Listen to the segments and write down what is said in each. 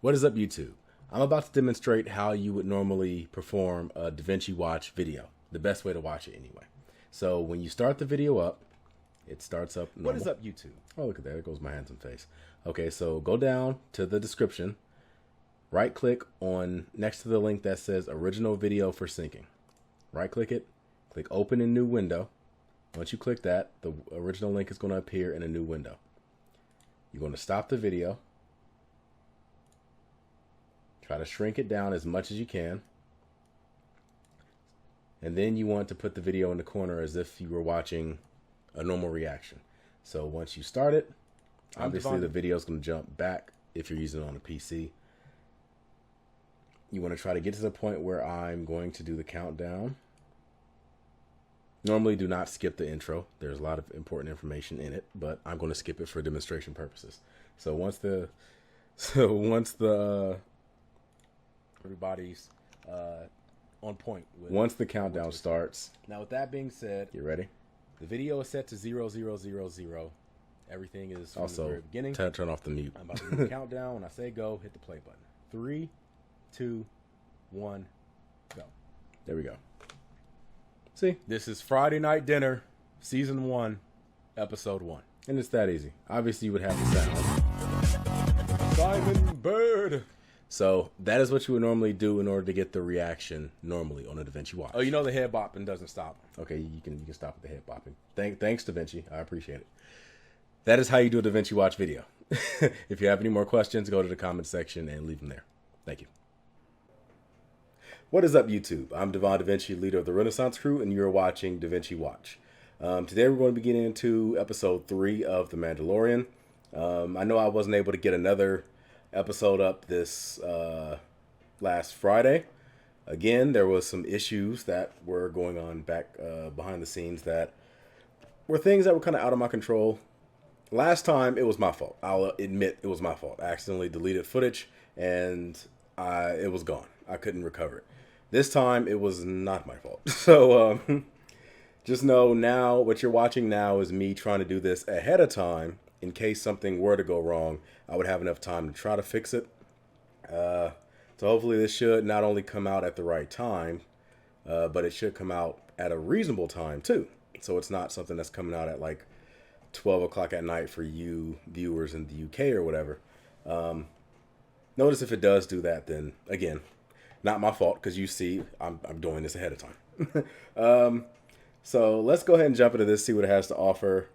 What is up, YouTube? I'm about to demonstrate how you would normally perform a DaVinci Watch video. The best way to watch it anyway. So when you start the video up, it starts up normal. What is up, YouTube? Oh, look at that. There goes my hands and face. Okay, so go down to the description. Right click on next to the link that says original video for syncing. Right click it. Click open in new window. Once you click that, the original link is going to appear in a new window. You're going to stop the video. Try to shrink it down as much as you can. And then you want to put the video in the corner as if you were watching a normal reaction. So once you start it, obviously the video is going to jump back if you're using it on a PC. You want to try to get to the point where I'm going to do the countdown. Normally do not skip the intro. There's a lot of important information in it, but I'm going to skip it for demonstration purposes. So once everybody's on point. Once the countdown starts. Now, with that being said, you ready? The video is set to 0000. Everything is from the very beginning. Turn off the mute. I'm about to do the countdown. When I say go, hit the play button. 3, 2, 1, go. There we go. See? This is Friday Night Dinner, Season 1, Episode 1. And it's that easy. Obviously, you would have the sound. Simon Bird. So that is what you would normally do in order to get the reaction normally on a DaVinci Watch. Oh, you know the head bopping doesn't stop. Okay, you can stop with the head bopping. Thanks, DaVinci. I appreciate it. That is how you do a DaVinci Watch video. If you have any more questions, go to the comment section and leave them there. Thank you. What is up, YouTube? I'm Devon DaVinci, leader of the Renaissance Crew, and you're watching DaVinci Watch. Today we're going to be getting into episode 3 of The Mandalorian. I know I wasn't able to get another episode up this last Friday. Again, there was some issues that were going on back behind the scenes that were things that were kind of out of my control. Last time, it was my fault. I'll admit it was my fault. I accidentally deleted footage, and it was gone. I couldn't recover it. This time, it was not my fault. So, just know now, what you're watching now is me trying to do this ahead of time. In case something were to go wrong, I would have enough time to try to fix it. So hopefully this should not only come out at the right time, but it should come out at a reasonable time too. So it's not something that's coming out at like 12 o'clock at night for you viewers in the UK or whatever. Notice if it does do that, then again, not my fault, because you see I'm doing this ahead of time. So let's go ahead and jump into this, see what it has to offer.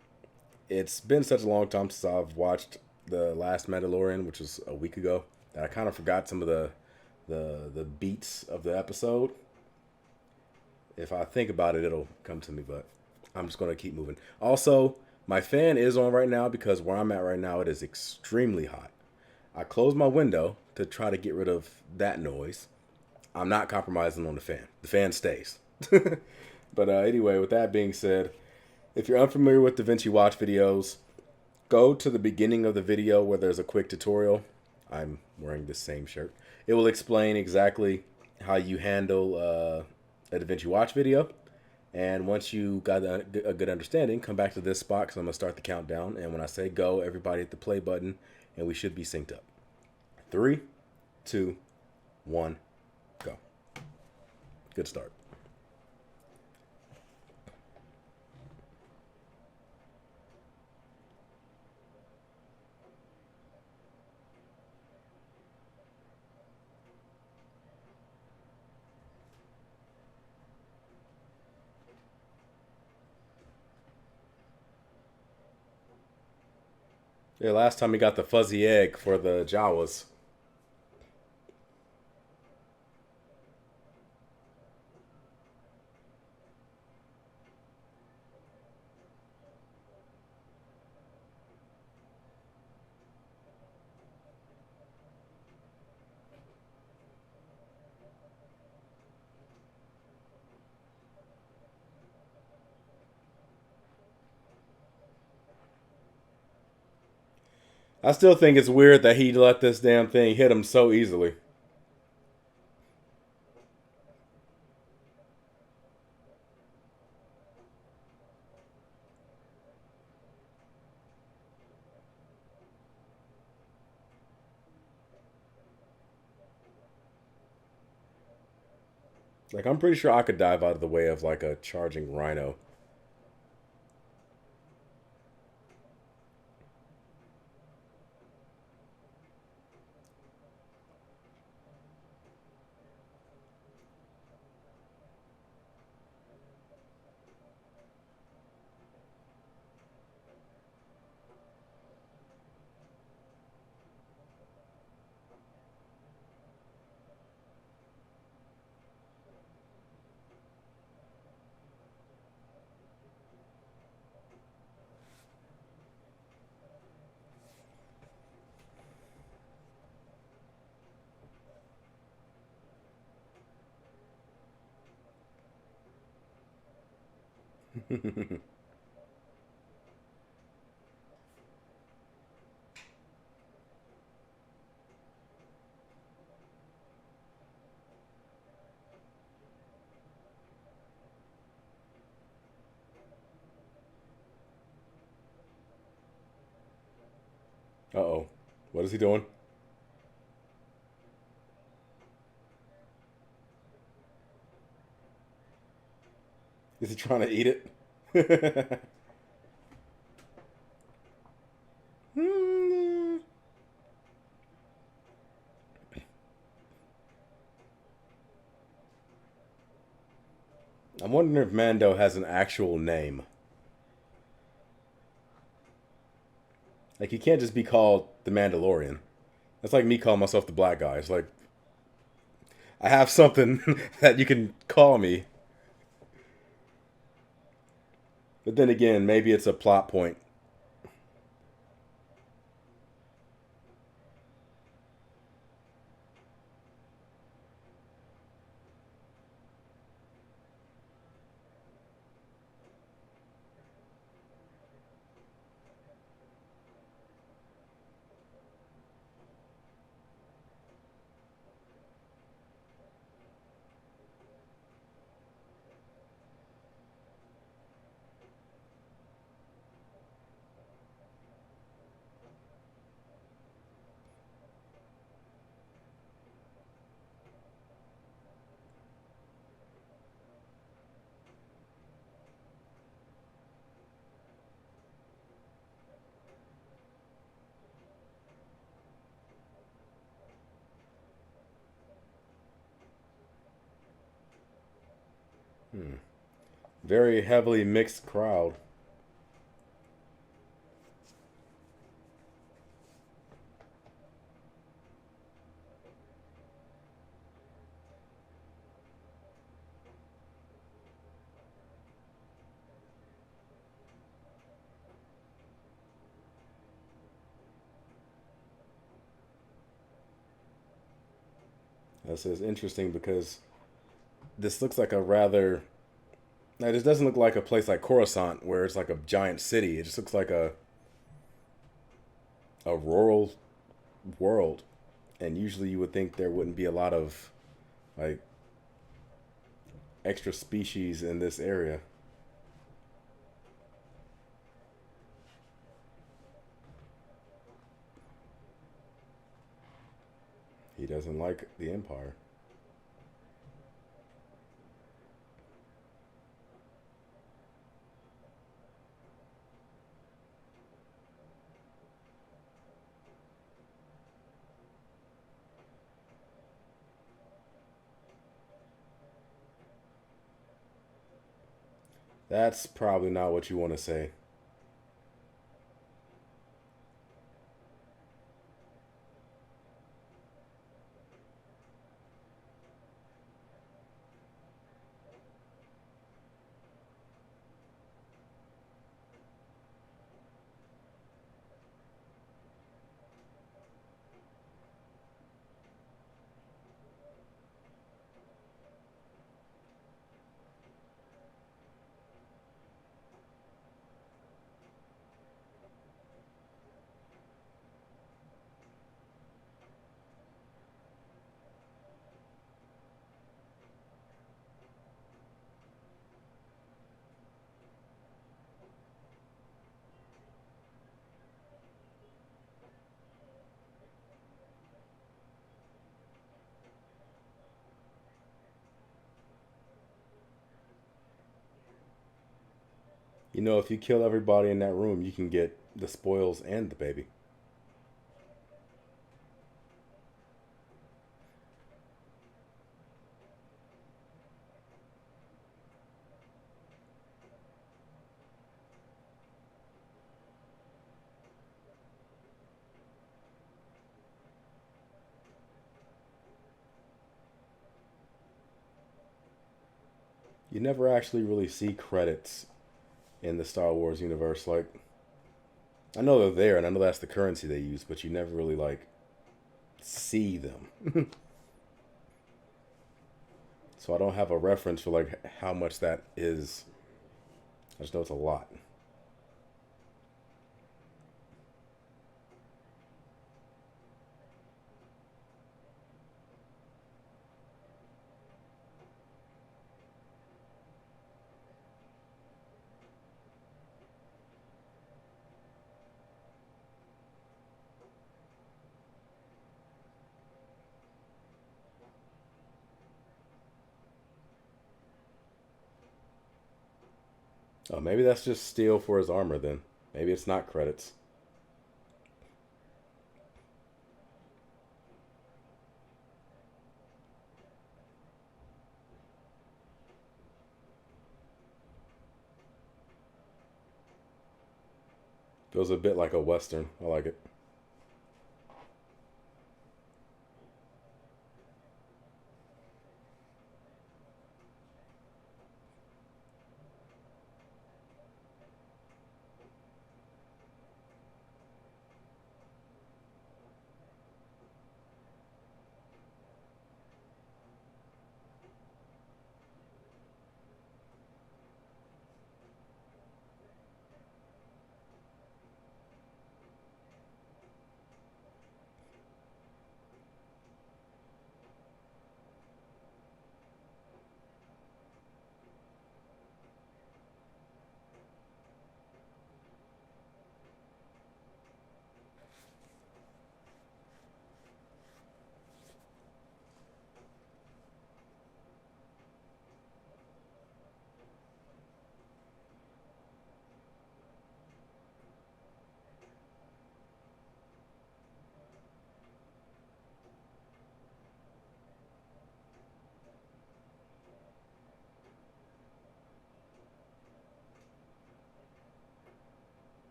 It's been such a long time since I've watched the last Mandalorian, which was a week ago, that I kind of forgot some of the beats of the episode. If I think about it, it'll come to me, but I'm just going to keep moving. Also, my fan is on right now because where I'm at right now, it is extremely hot. I closed my window to try to get rid of that noise. I'm not compromising on the fan. The fan stays. But anyway, with that being said, if you're unfamiliar with DaVinci Watch videos, go to the beginning of the video where there's a quick tutorial. I'm wearing this same shirt. It will explain exactly how you handle a DaVinci Watch video. And once you got a good understanding, come back to this spot because I'm going to start the countdown. And when I say go, everybody hit the play button and we should be synced up. 3, 2, 1, go. Good start. Yeah, last time he got the fuzzy egg for the Jawas. I still think it's weird that he let this damn thing hit him so easily. Like, I'm pretty sure I could dive out of the way of like a charging rhino. Uh-oh. What is he doing? Is he trying to eat it? Hmm. I'm wondering if Mando has an actual name. Like, he can't just be called the Mandalorian. That's like me calling myself the black guy. It's like, I have something that you can call me. But then again, maybe it's a plot point. Very heavily mixed crowd. This is interesting because this looks like a rather. Now, this doesn't look like a place like Coruscant where it's like a giant city. It just looks like a rural world. And usually you would think there wouldn't be a lot of like extra species in this area. He doesn't like the Empire. That's probably not what you want to say. You know, if you kill everybody in that room, you can get the spoils and the baby. You never actually really see credits in the Star Wars universe. Like, I know they're there, and I know that's the currency they use, but you never really like see them. So I don't have a reference for like how much that is. I just know it's a lot. Oh, maybe that's just steel for his armor then. Maybe it's not credits. Feels a bit like a western. I like it.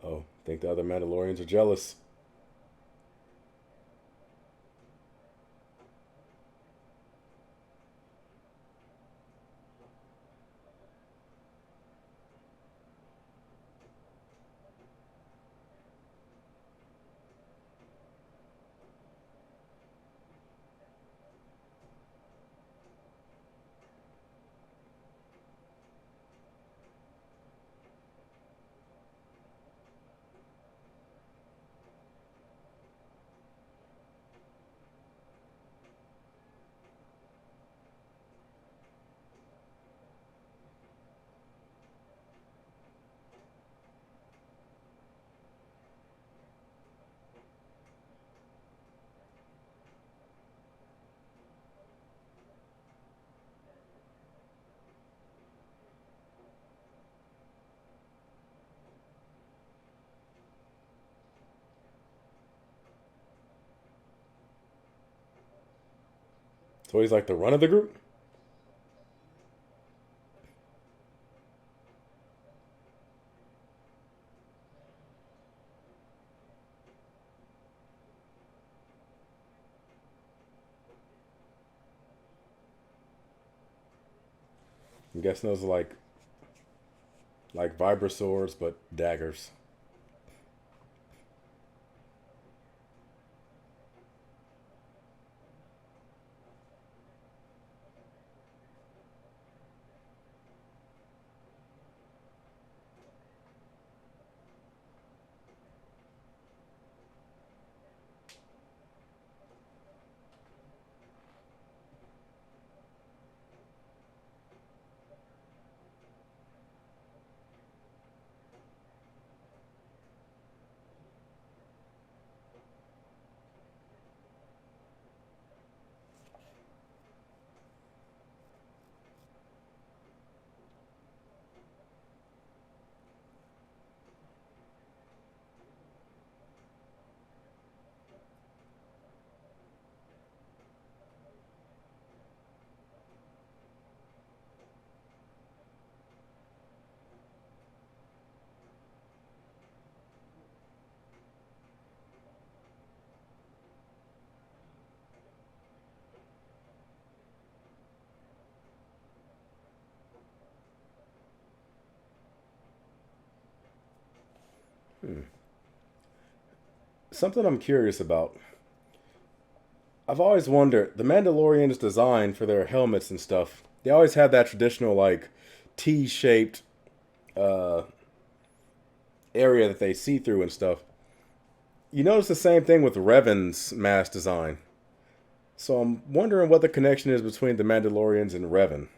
Oh, think the other Mandalorians are jealous. So he's like the run of the group? I'm guessing those are like vibrosaurs, but daggers. Something I'm curious about. I've always wondered, the Mandalorians' design for their helmets and stuff, they always had that traditional, like, T-shaped uh, area that they see through and stuff. You notice the same thing with Revan's mask design. So I'm wondering what the connection is between the Mandalorians and Revan.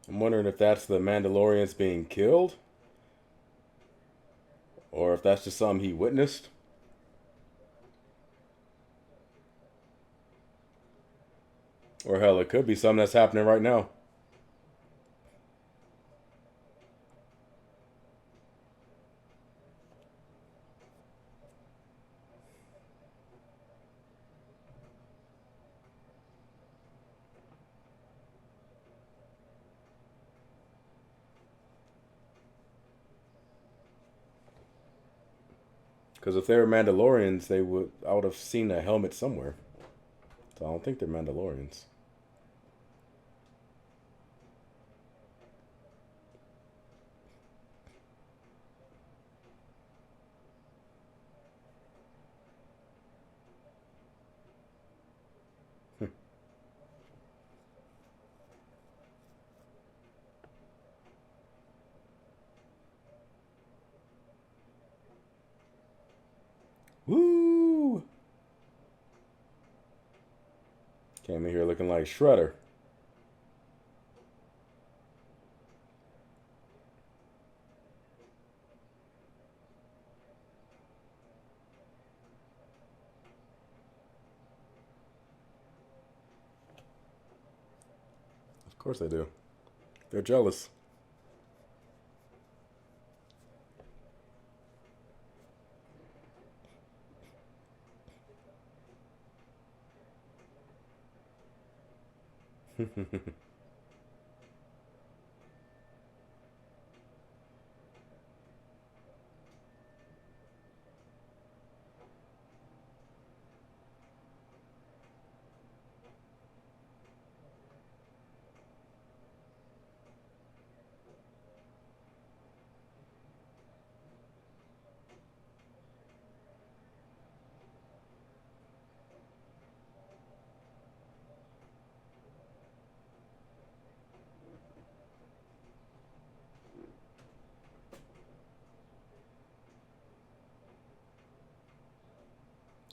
I'm wondering if that's the Mandalorians being killed, or if that's just something he witnessed. Or hell, it could be something that's happening right now. Because if they were Mandalorians, I would have seen a helmet somewhere. So I don't think they're Mandalorians. Woo! Came in here looking like Shredder. Of course they do. They're jealous.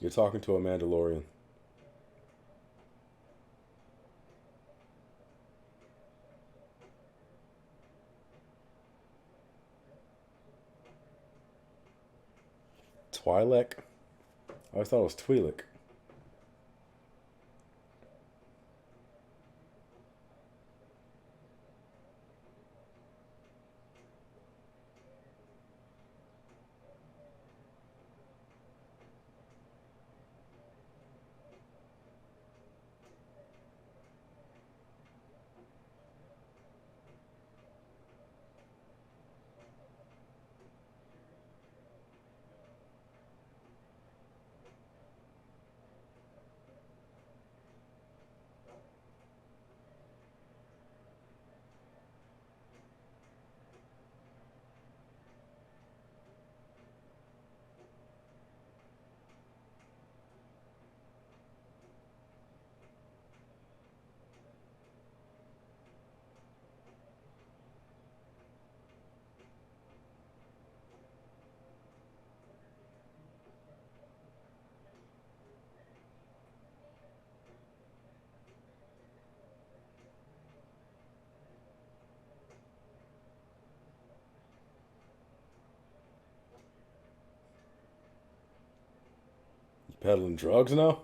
You're talking to a Mandalorian. Twi'lek? I always thought it was Twi'lek. Peddling drugs now?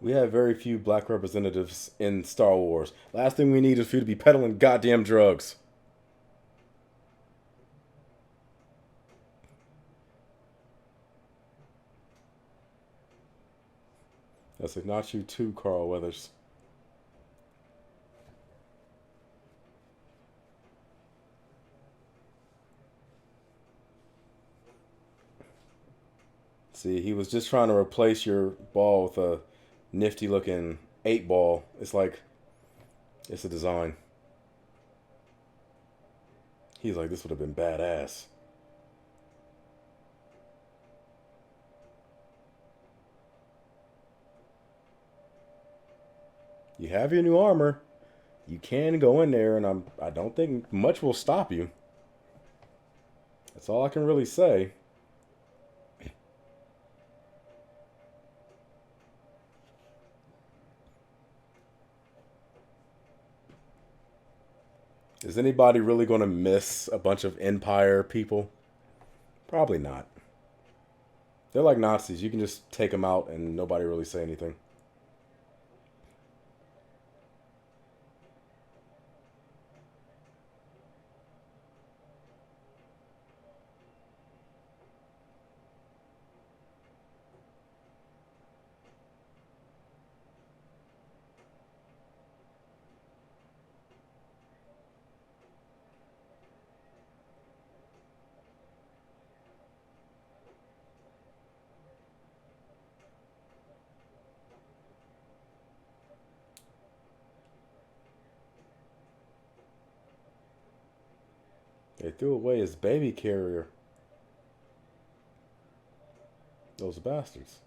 We have very few black representatives in Star Wars. Last thing we need is for you to be peddling goddamn drugs. That's like not you too, Carl Weathers. See, he was just trying to replace your ball with a nifty looking 8 ball. It's like, it's a design. He's like, this would have been badass. You have your new armor. You can go in there, and I don't think much will stop you. That's all I can really say. Is anybody really going to miss a bunch of Empire people? Probably not. They're like Nazis. You can just take them out and nobody really say anything. They threw away his baby carrier. Those bastards.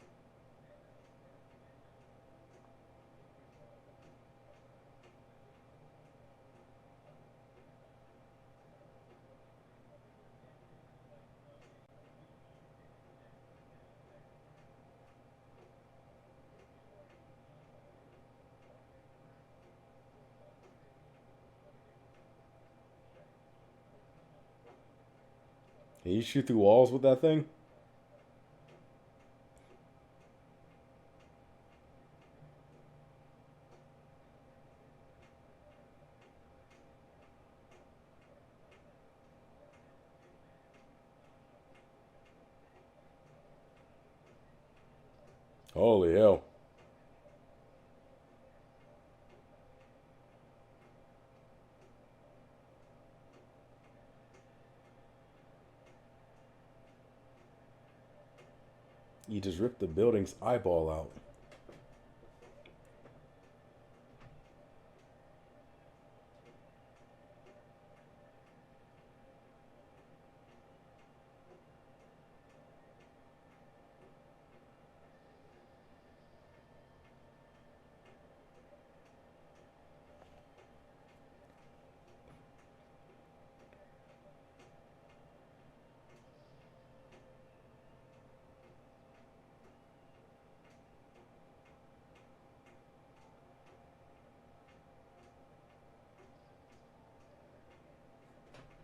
Can you shoot through walls with that thing? Holy hell. You just ripped the building's eyeball out.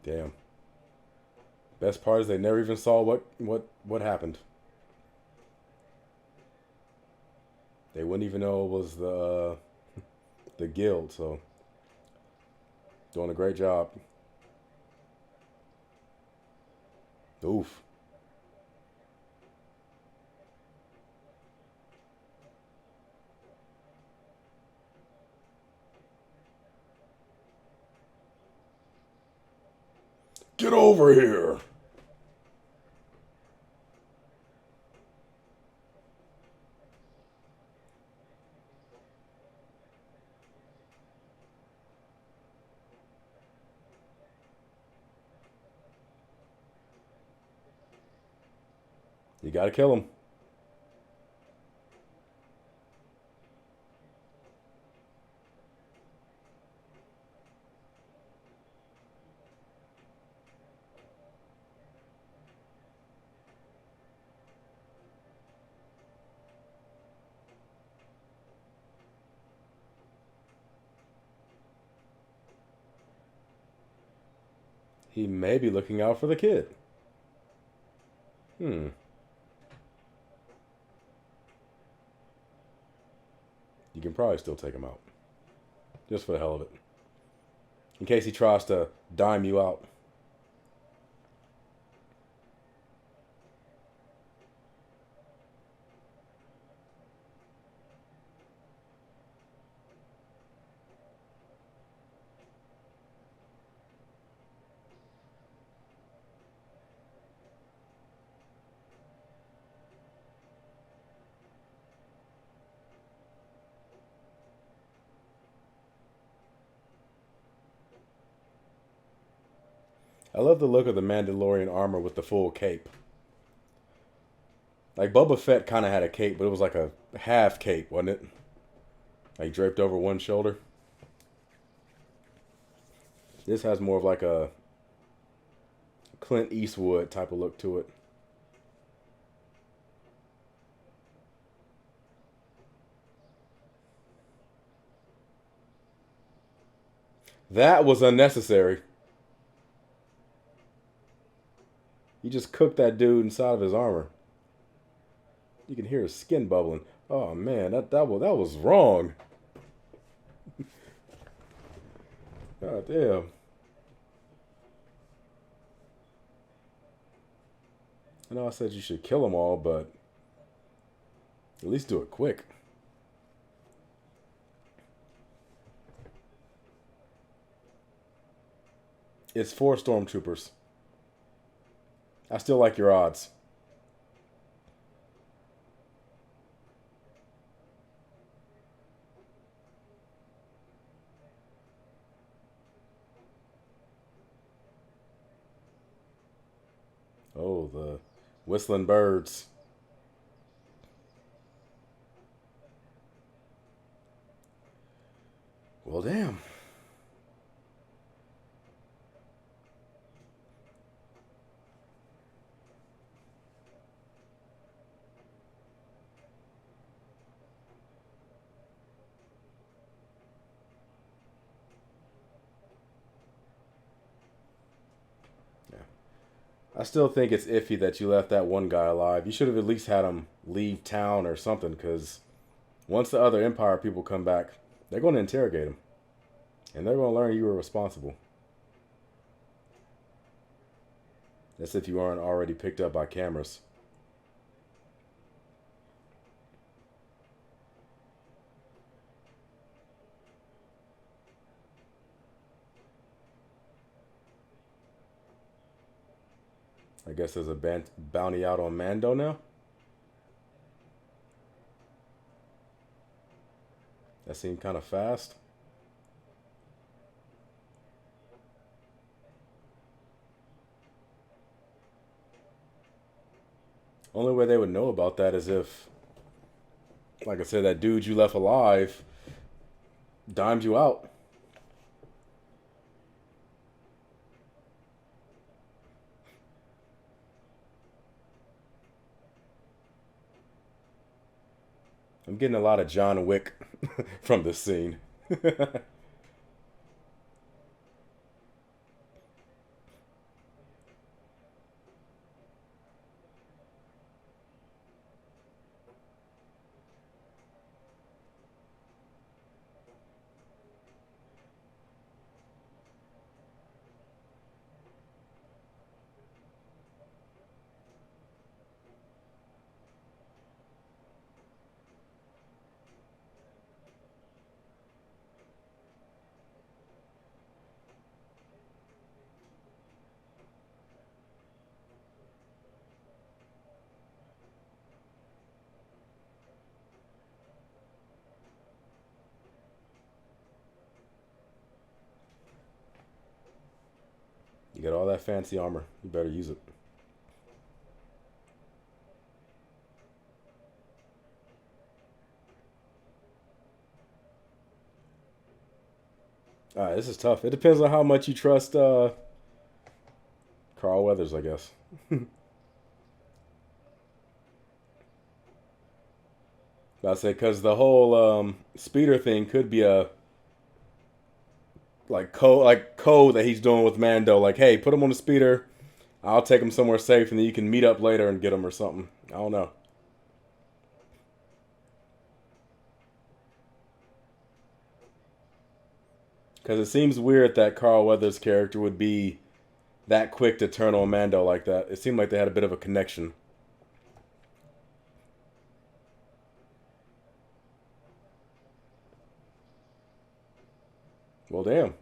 Damn. Best part is they never even saw what happened. They wouldn't even know it was the guild, so doing a great job. Oof. Get over here. You gotta kill him. He may be looking out for the kid. Hmm. You can probably still take him out. Just for the hell of it. In case he tries to dime you out. I love the look of the Mandalorian armor with the full cape. Like Boba Fett kind of had a cape, but it was like a half cape, wasn't it? Like draped over one shoulder. This has more of like a Clint Eastwood type of look to it. That was unnecessary. You just cooked that dude inside of his armor. You can hear his skin bubbling. Oh man, that was wrong. God damn. I know I said you should kill them all, but at least do it quick. It's 4 stormtroopers. I still like your odds. Oh, the whistling birds. Well, damn. Yeah. I still think it's iffy that you left that one guy alive. You should have at least had him leave town or something, because once the other Empire people come back, they're going to interrogate him. And they're going to learn you were responsible. As if you aren't already picked up by cameras. I guess there's a bounty out on Mando now. That seemed kind of fast. Only way they would know about that is if, like I said, that dude you left alive dimed you out. I'm getting a lot of John Wick from this scene. You got all that fancy armor. You better use it. All right, this is tough. It depends on how much you trust Carl Weathers, I guess. I say because the whole speeder thing could be a code that he's doing with Mando. Like, hey, put him on the speeder. I'll take him somewhere safe, and then you can meet up later and get him or something. I don't know. Because it seems weird that Carl Weathers' character would be that quick to turn on Mando like that. It seemed like they had a bit of a connection. Well, damn.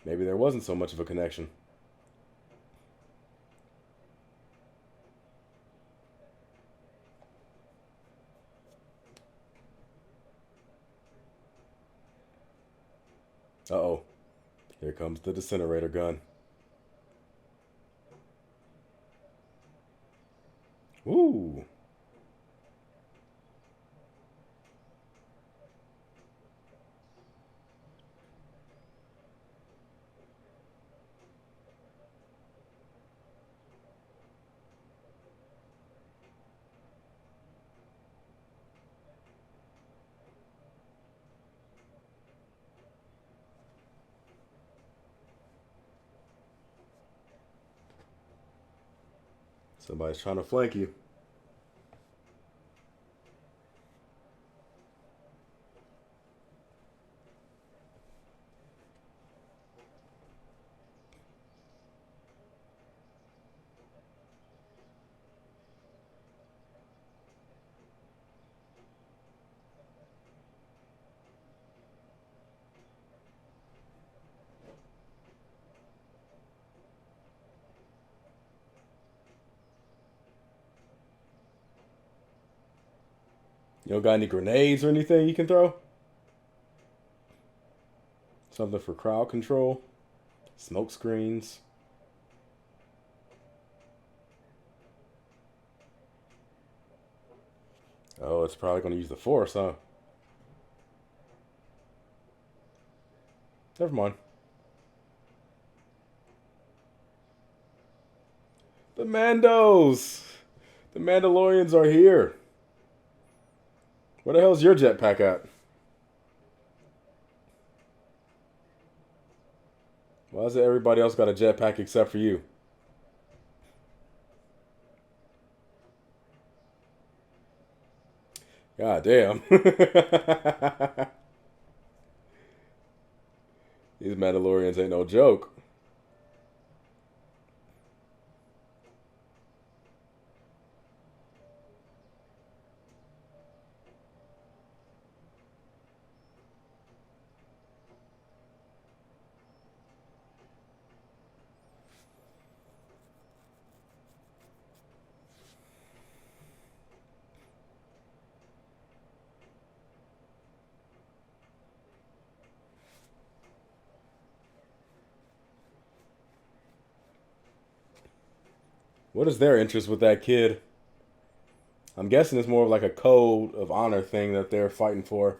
Maybe there wasn't so much of a connection. Uh-oh. Here comes the disintegrator gun. Ooh. Somebody's trying to flank you. You don't got any grenades or anything you can throw? Something for crowd control? Smoke screens? Oh, it's probably going to use the Force, huh? Never mind. The Mandos! The Mandalorians are here. Where the hell's your jetpack at? Why is it everybody else got a jetpack except for you? God damn. These Mandalorians ain't no joke. What is their interest with that kid? I'm guessing it's more of like a code of honor thing that they're fighting for.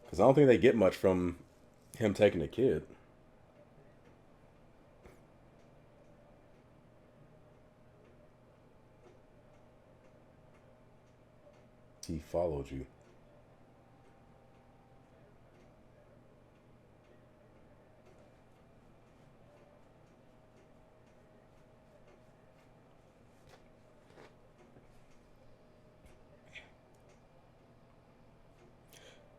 Because I don't think they get much from him taking a kid. He followed you.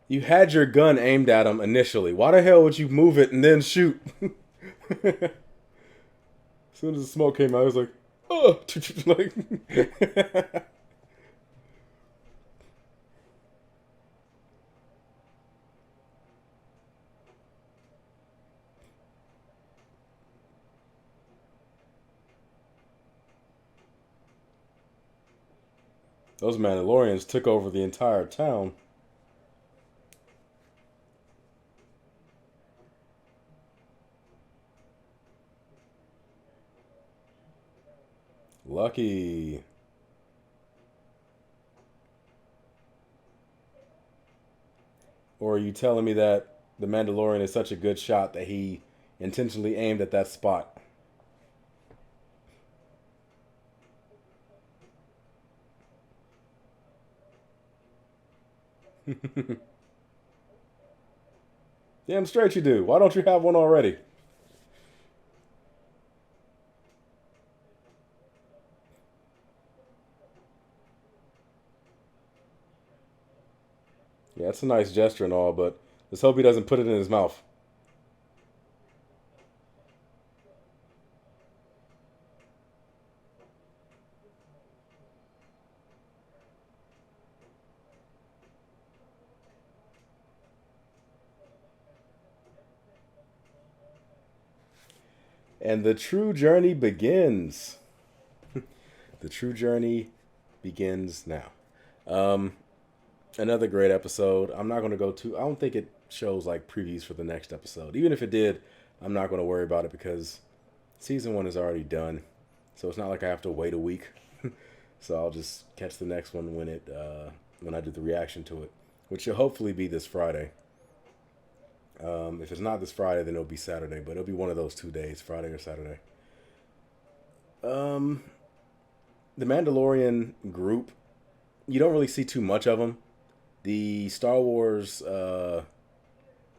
You had your gun aimed at him initially. Why the hell would you move it and then shoot? As soon as the smoke came out, I was like, oh, like, those Mandalorians took over the entire town. Lucky. Or are you telling me that the Mandalorian is such a good shot that he intentionally aimed at that spot? Damn straight you do. Why don't you have one already? Yeah, it's a nice gesture and all, but let's hope he doesn't put it in his mouth. And the true journey begins. The true journey begins now. Um, Another great episode. I'm not going to go too. I don't think it shows like previews for the next episode. Even if it did, I'm not going to worry about it because season one is already done. So it's not like I have to wait a week. So I'll just catch the next one when I do the reaction to it, which should hopefully be this Friday. If it's not this Friday, then it'll be Saturday, but it'll be one of those 2 days, Friday or Saturday. Um, the Mandalorian group, you don't really see too much of them. The Star Wars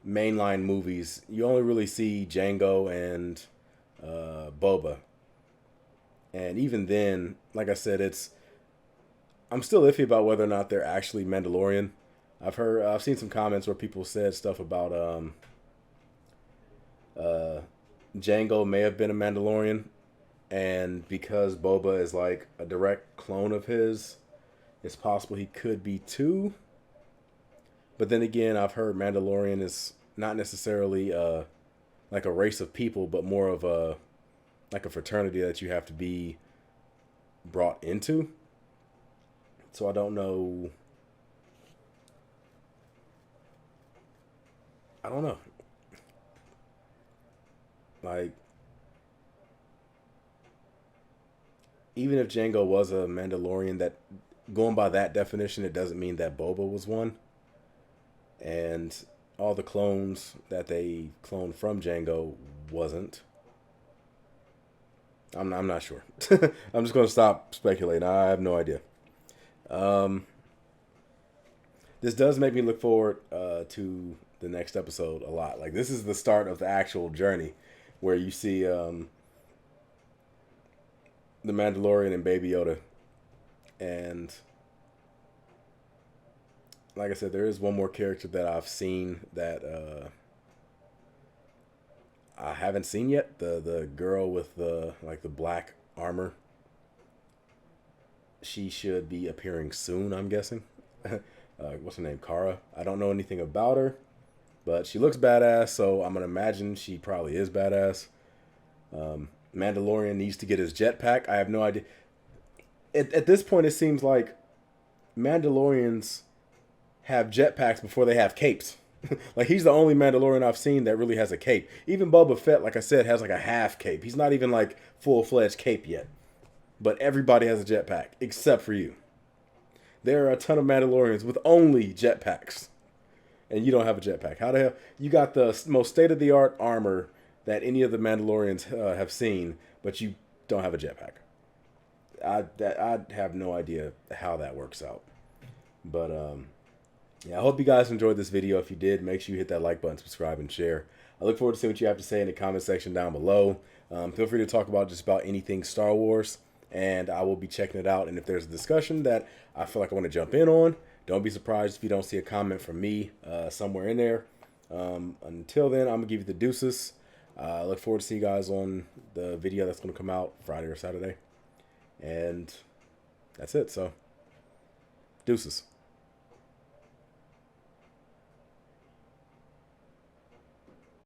mainline movies, you only really see Django and Boba. And even then, like I said, I'm still iffy about whether or not they're actually Mandalorian. I've seen some comments where people said stuff about uh, Django may have been a Mandalorian, and because Boba is like a direct clone of his, it's possible he could be too. But then again, I've heard Mandalorian is not necessarily like a race of people, but more of a fraternity that you have to be brought into. So I don't know. I don't know. Like, even if Django was a Mandalorian, that going by that definition, it doesn't mean that Boba was one. And all the clones that they cloned from Django wasn't. I'm not sure. I'm just going to stop speculating. I have no idea. Um, this does make me look forward to the next episode a lot. Like, this is the start of the actual journey where you see the Mandalorian and Baby Yoda. And like I said, there is one more character that I've seen that I haven't seen yet. The girl with the black armor. She should be appearing soon, I'm guessing. What's her name? Kara. I don't know anything about her, but she looks badass, so I'm gonna imagine she probably is badass. Mandalorian needs to get his jetpack. I have no idea. At this point, it seems like Mandalorians have jetpacks before they have capes. Like, he's the only Mandalorian I've seen that really has a cape. Even Boba Fett, like I said, has like a half cape. He's not even like full-fledged cape yet. But everybody has a jetpack, except for you. There are a ton of Mandalorians with only jetpacks. And you don't have a jetpack. How the hell? You got the most state-of-the-art armor that any of the Mandalorians have seen, but you don't have a jetpack. I have no idea how that works out. But yeah, I hope you guys enjoyed this video. If you did, make sure you hit that like button, subscribe, and share. I look forward to seeing what you have to say in the comment section down below. Feel free to talk about just about anything Star Wars, and I will be checking it out. And if there's a discussion that I feel like I want to jump in on, don't be surprised if you don't see a comment from me somewhere in there. Until then, I'm going to give you the deuces. I look forward to see you guys on the video that's going to come out Friday or Saturday. And that's it. So, deuces.